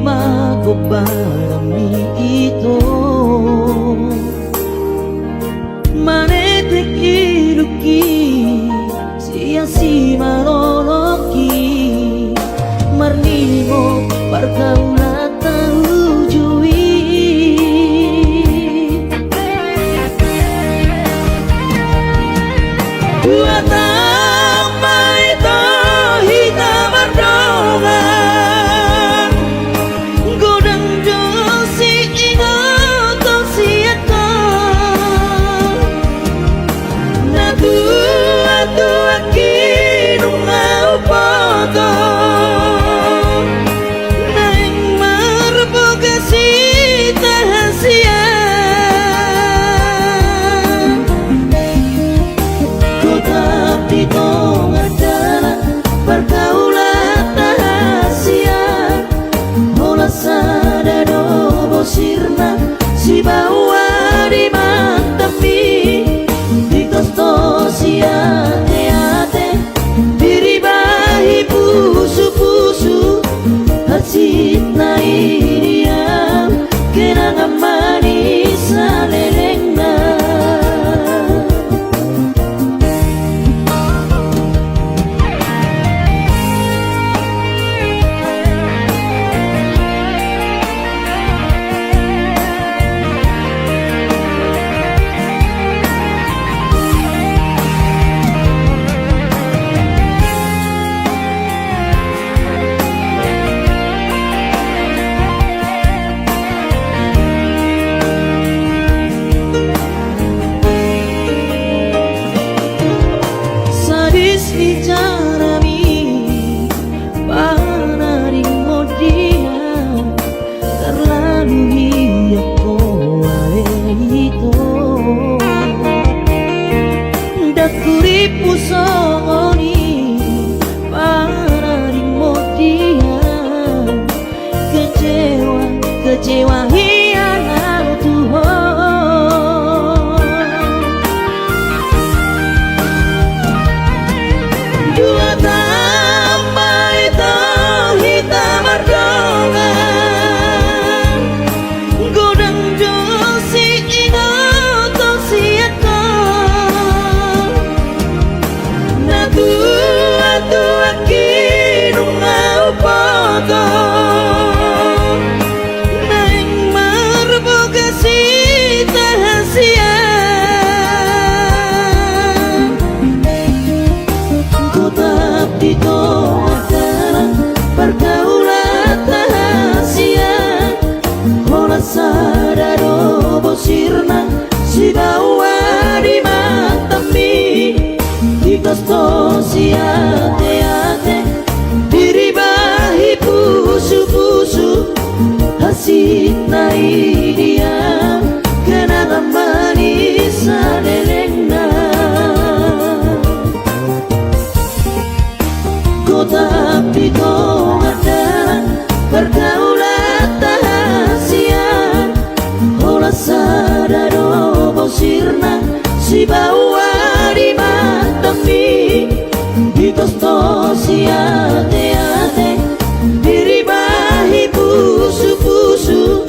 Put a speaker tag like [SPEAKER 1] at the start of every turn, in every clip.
[SPEAKER 1] magobarami ito manetek iluki siya si maroloki marnimo parkaulatan ujui buatan maito hitam ardongan godang josi ingat siata na tua kinu mau poto naing marbogasi tahasia Pitong adalah pergaulan rahasia Mola sadado bosirna si bawa di mantapi di tosto si ate-ate diribahi pusu-pusu hasit na iriam kenangan manis alelengna pusoni para rimodian kecewa hianat Tuhan dua tambah itu hitam ardongan godang josi ingat siata tua kinu mau poto naing marbogasi tahasia kota pito adalah pergaulan rahasia Mola sadado bosirna si bawa di mantapi tosto si ate-ate diribahi pusu-pusu hasit na iriam kenangan manis alelengna kota pitong adalah pergaulan rahasia Mola sadado bosirna si bawa di mantapi di tosto si ate-ate diribahi pusu-pusu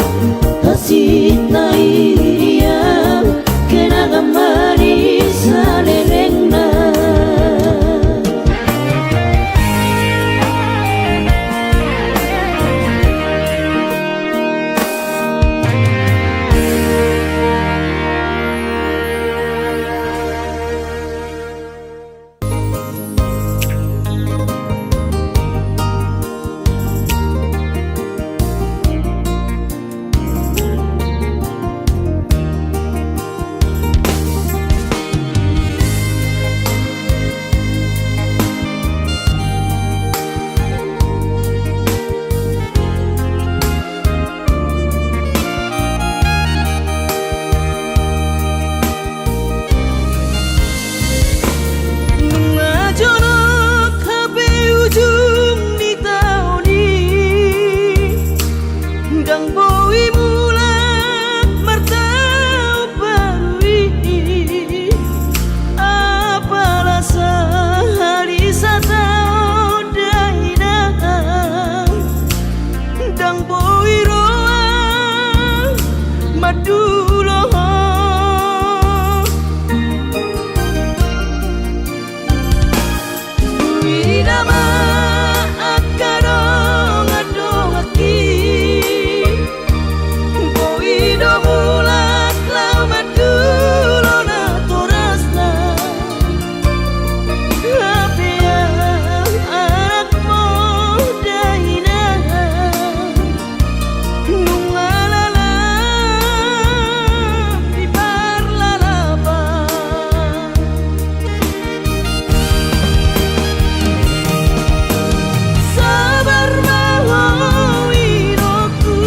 [SPEAKER 1] Sabar mau winoku,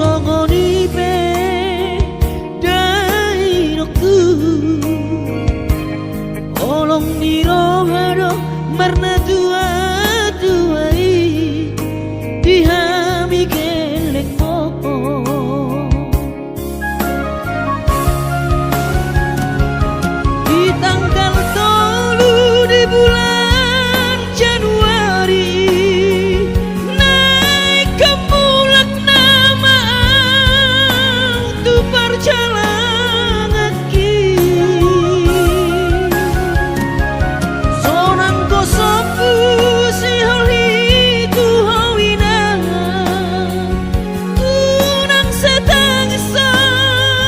[SPEAKER 1] songoni pe dainoku olong dirohado marna dua duai dihami geleng mo di tanggal 3 di bulan Januari naik ke mulak nama tu perjalanan ki sonang kosopu si holi tu hawina tunang setang isau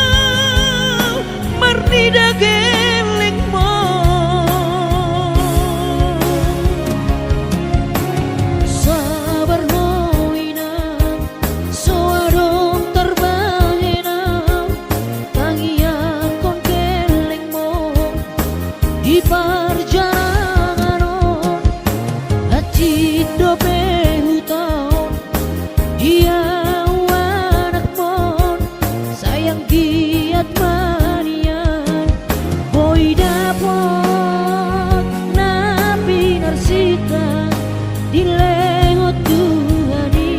[SPEAKER 1] marnida geleng mo sabar hoina soarong terbahena tangian kon geleng mo di perjalanan hati dope hutau dia anak mon sayang giat manian boy dapot nabi narsita di lehot Tuhani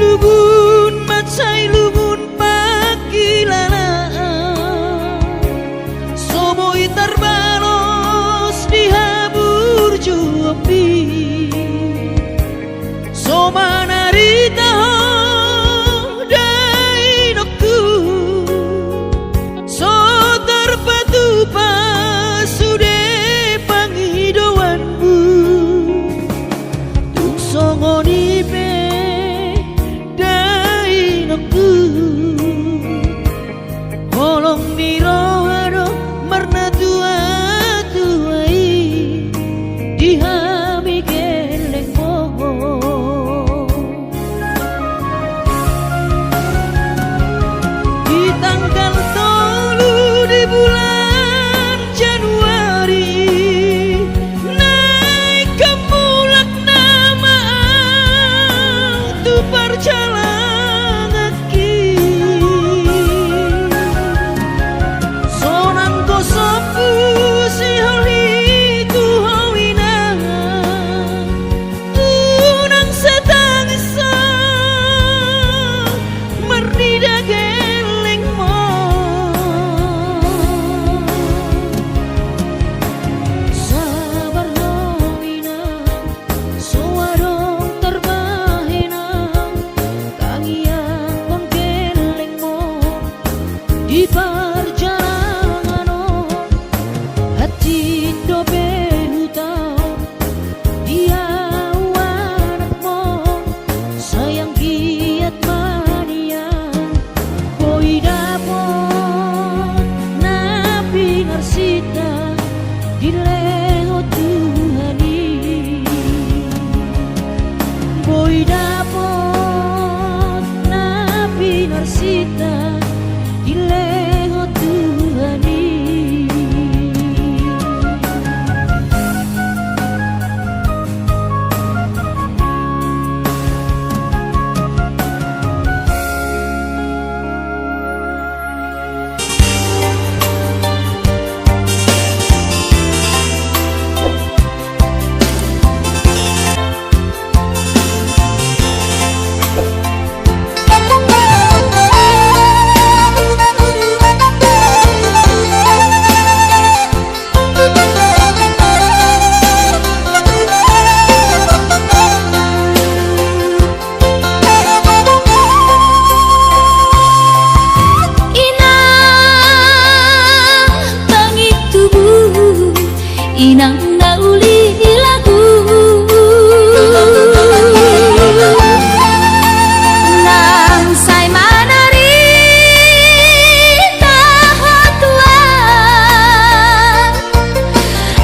[SPEAKER 1] lubun matsai lubun pakilala soboi terbalos di habur juapi somanarita dainoku so terpatu pasude panghidoanmu tung songoni pe dainoku holong dirohado marna tua tuai dihami geleng mo di tanggal 3 di bulan Januari naik ke mulak nama tu perjalanan ki sonang kosopu si holi tu hawina tunang setang isau marnida geleng mo sabar hawina soarong terbahena tangian kon geleng mo di perjalanan hati dobe hutau dia anak mo sayang giat manian boy dapot nabi narsita di lehot Tuhani boy dapot nabi narsita di lehot Tuhani gauli lagu nang sai manari tahotuan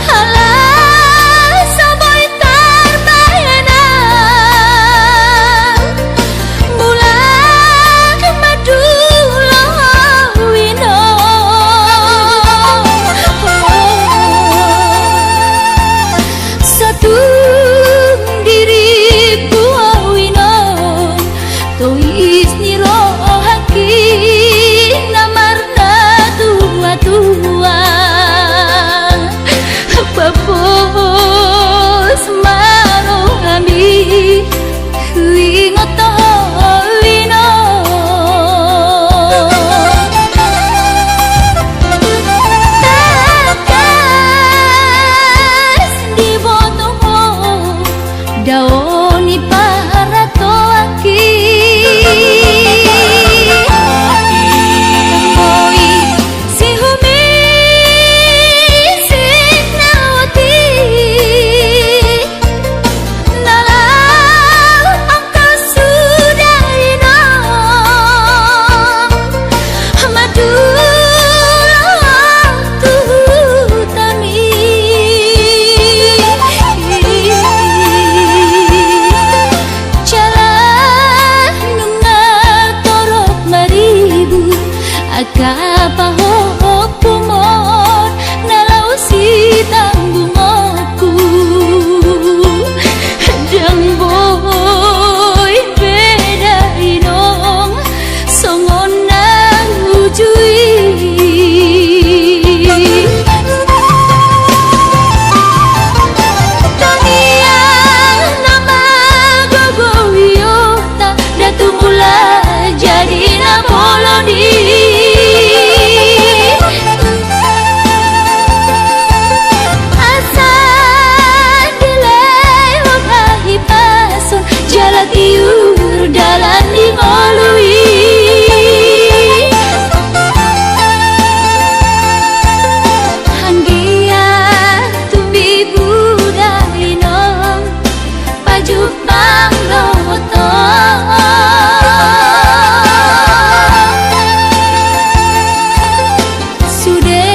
[SPEAKER 1] halah saboy tarbayana bulan madu lohwino satu diriku wino tuis niro haki namarna tua-tua papos maro kami wingoto wino takas di botomo daoni para toaki Koi si humi sinawati nalau angka sudah inang madu tami jalan nungal torok maribu akapahok kumon nalau si tanggungku jang boy beda inong songon nang ujui Tania nama gogo wiyota datu mula jadi na polodi asa dilai wakahi pason jalan iur dalan di ngolui hanggia tumbi budayinong pajupang roto sude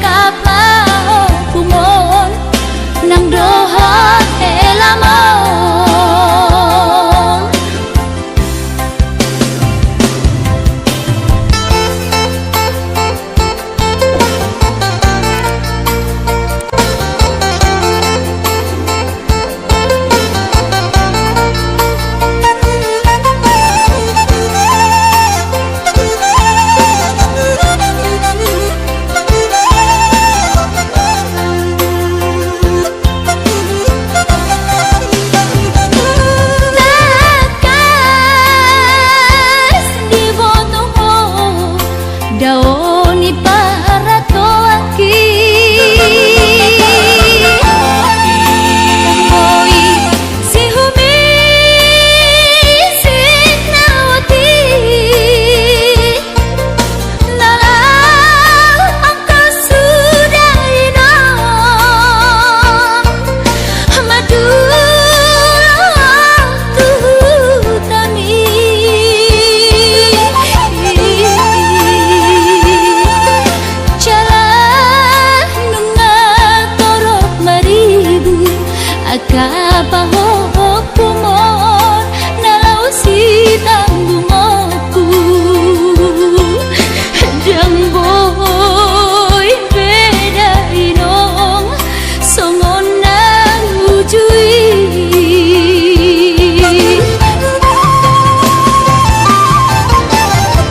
[SPEAKER 1] kapao kumon nang dohot elamon takas di botomo daoni para toaki Koi si humi sinawati nalau angka sudah inang madu tami jalan nungal torok maribu akapahok kumon nalau si tanggungku jang boy beda inong songon nang ujui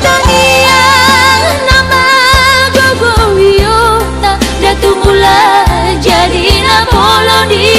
[SPEAKER 1] Tania nama gogo wiyota datu mula jadi na polodi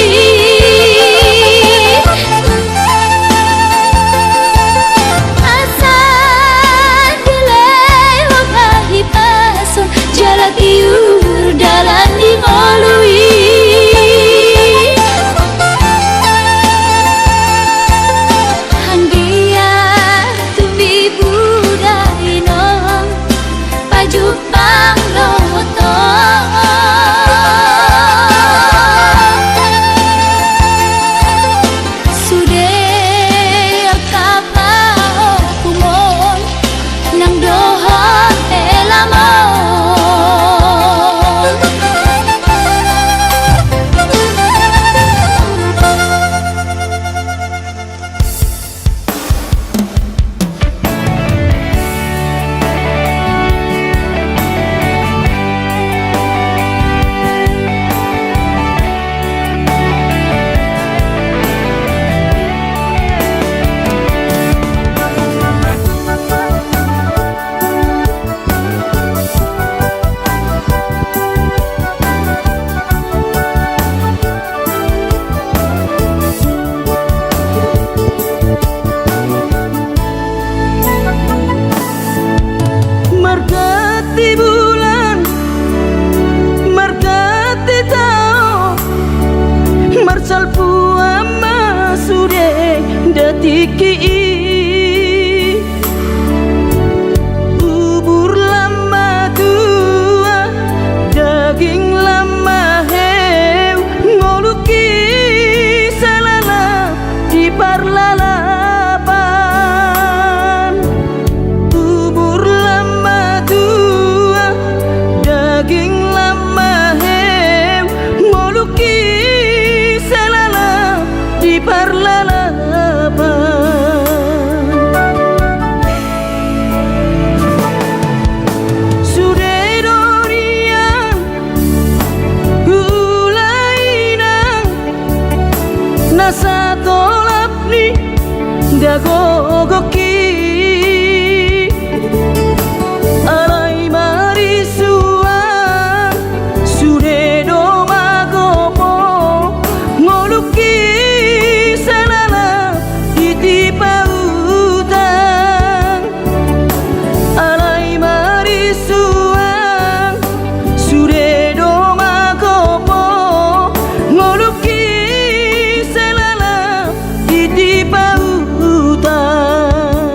[SPEAKER 2] iki bubur lama tua daging lama heu ngoluki salala di parlalapan bubur lama tua daging lama heu ngoluki salala di parlalapan sudedorian gulainang nasa tolap ni dagogoki alai marisuan sudedo magopo ngoluki salala iti pautang alai marisuan sudedo magopo ngoluki salala iti pautang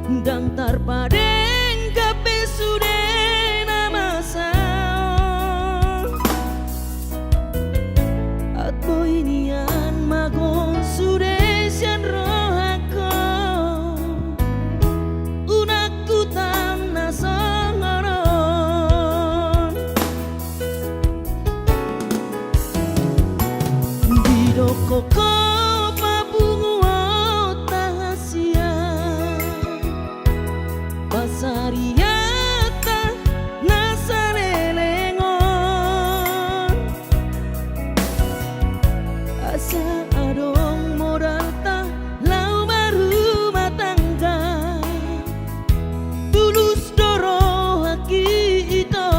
[SPEAKER 2] dan terpadeng kape sude nama sao at boy nian magon sude sian rohako unakku tanah songoron bidoko Pasariata nasalelengon asa adong modal ta lau baru matangga tulus doro haki ito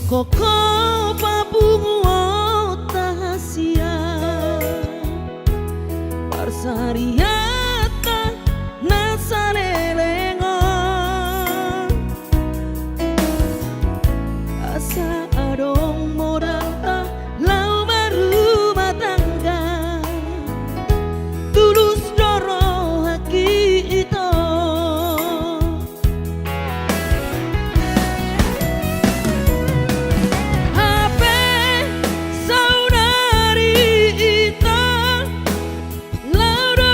[SPEAKER 2] Koko papung tahasia Parsariata nasalelengon asa adong modal ta lau baru matangga tulus doro haki ito Lauro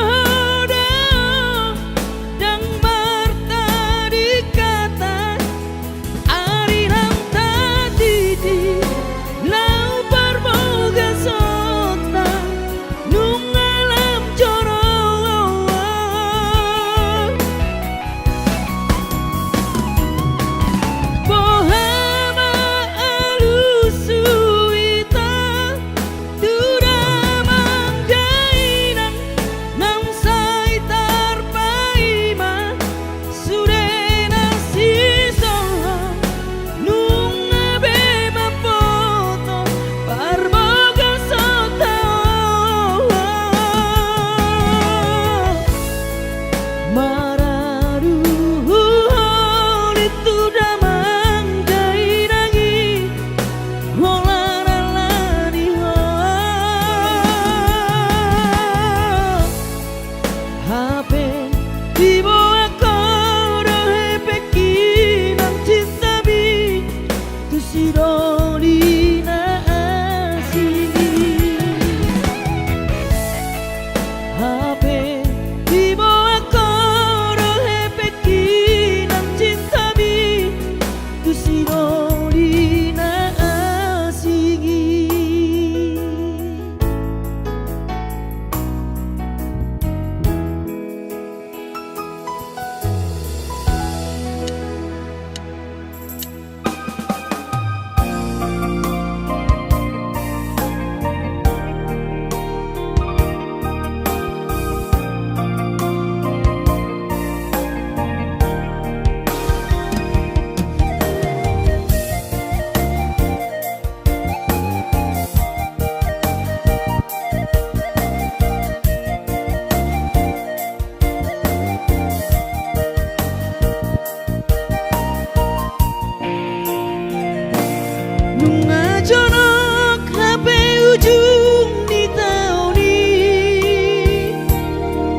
[SPEAKER 2] Nunga jonok HP ujung di tauni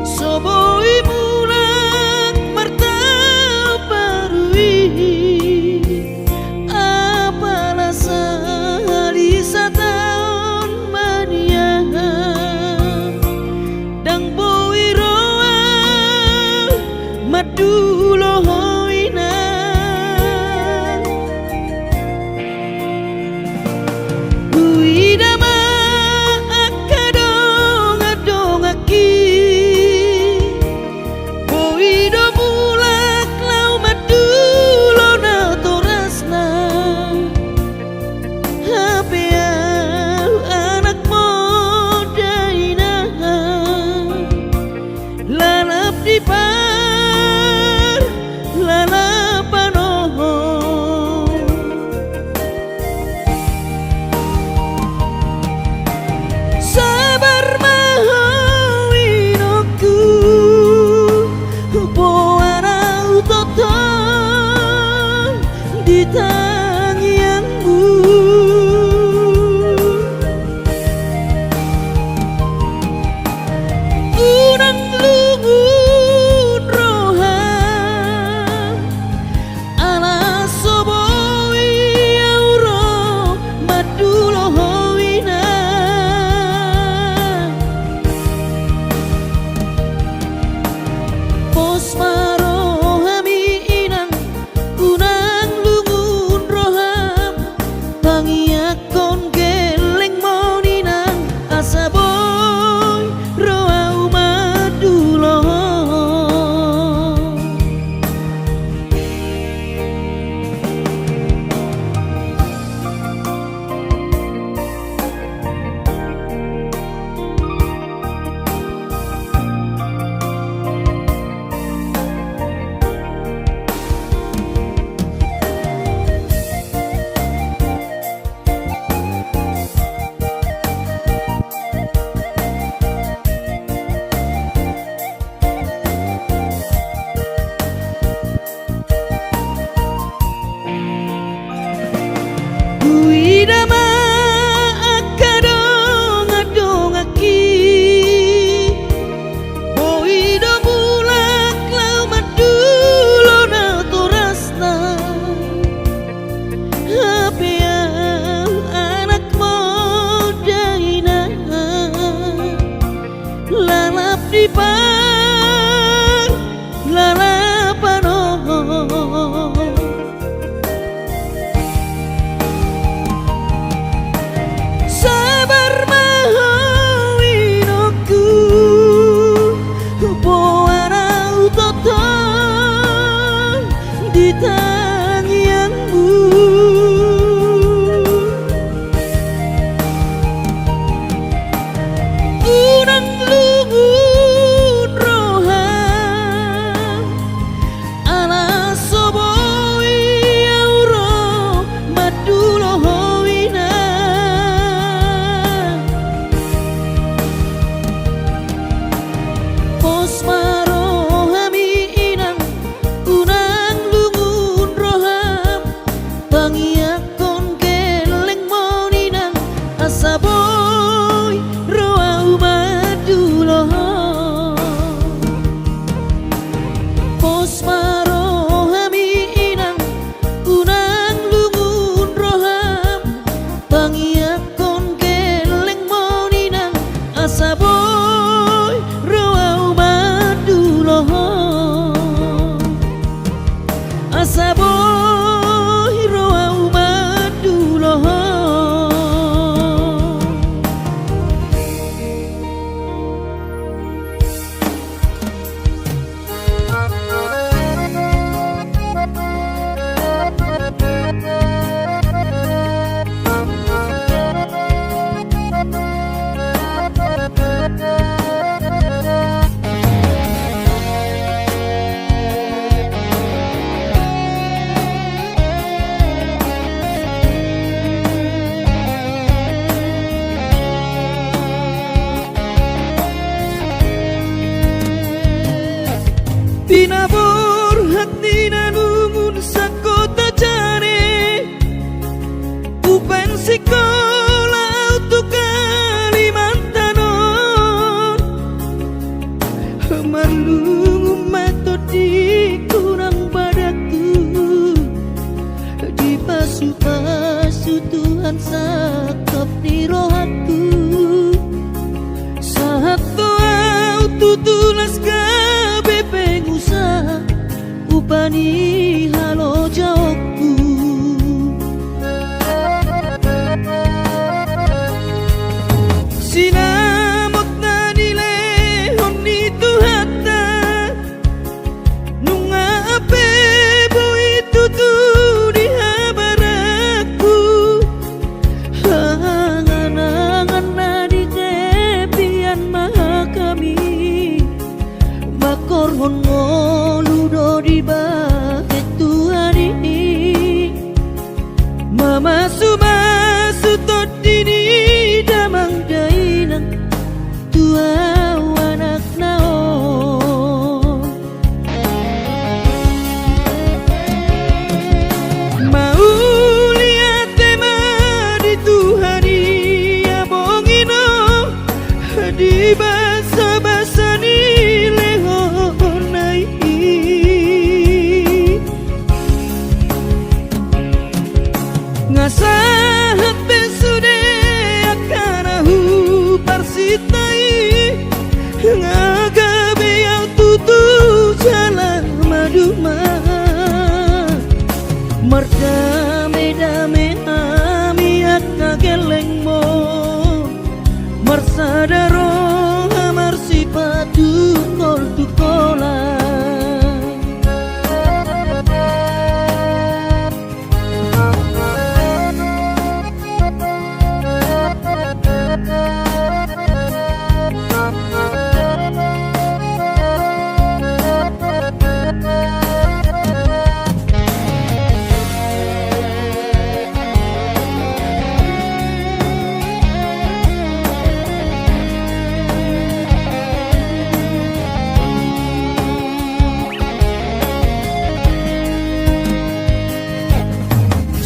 [SPEAKER 2] Soboi mulak martabarui Apalah sehari setahun mania Dang boi roa madulo hoina Uida ma akadong adong aki Boido mulak lau madulo na torasna Hapeau anak muda ina Lalap di par lalapanoho Sabar mahawinoku Poarau toton di tangianmu Unang lungun rohan Ala soboi auro madulo hoina Pos marohami inang unang lungun sekolah untuk Kalimantanon Marlungu matodi kurang padaku di pasu-pasu Tuhan sakap di rohatku saat doa tutulas kabe pengusaha upani halo jawabku sinamot na nilehon ni Tuhata nunga ape boy tutu di habaraku hanganangan na di kepian maha kami makorhon ngoludo di bahet Tuhan ini mama sumasu todini damang dainang tua anak naon mau lihat tema di Tuhani abongino di basa-basa ni lehonai ngasahat besude akanahu parsitai ngagabe yang tutu jalan maduma merdame-dame ami akna geleng mo marsadaro amar sipatu kol tukola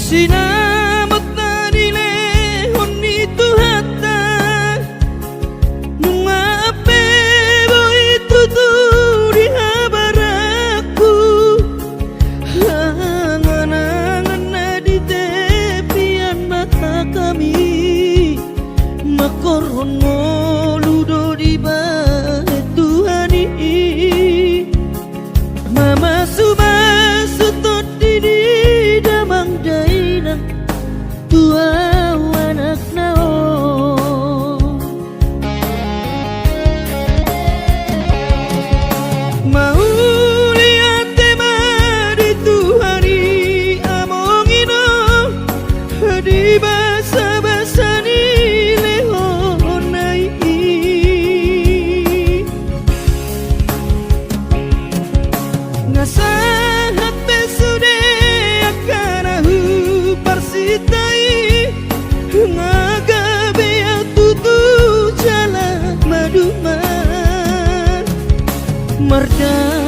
[SPEAKER 2] sinamot na nilehon ni Tuhata nunga ape boy tutu di habaraku hanganangan na di tepian mata kami makorhon ngoludo di bahet Tuhan ini mama sumasu todini damang dainang tua anak naon mau lihat tema di Tuhani amongino di basa-basa ni lehonai ngasahat besude akanahu parsitai ngagabe yang tutu jalan maduma merda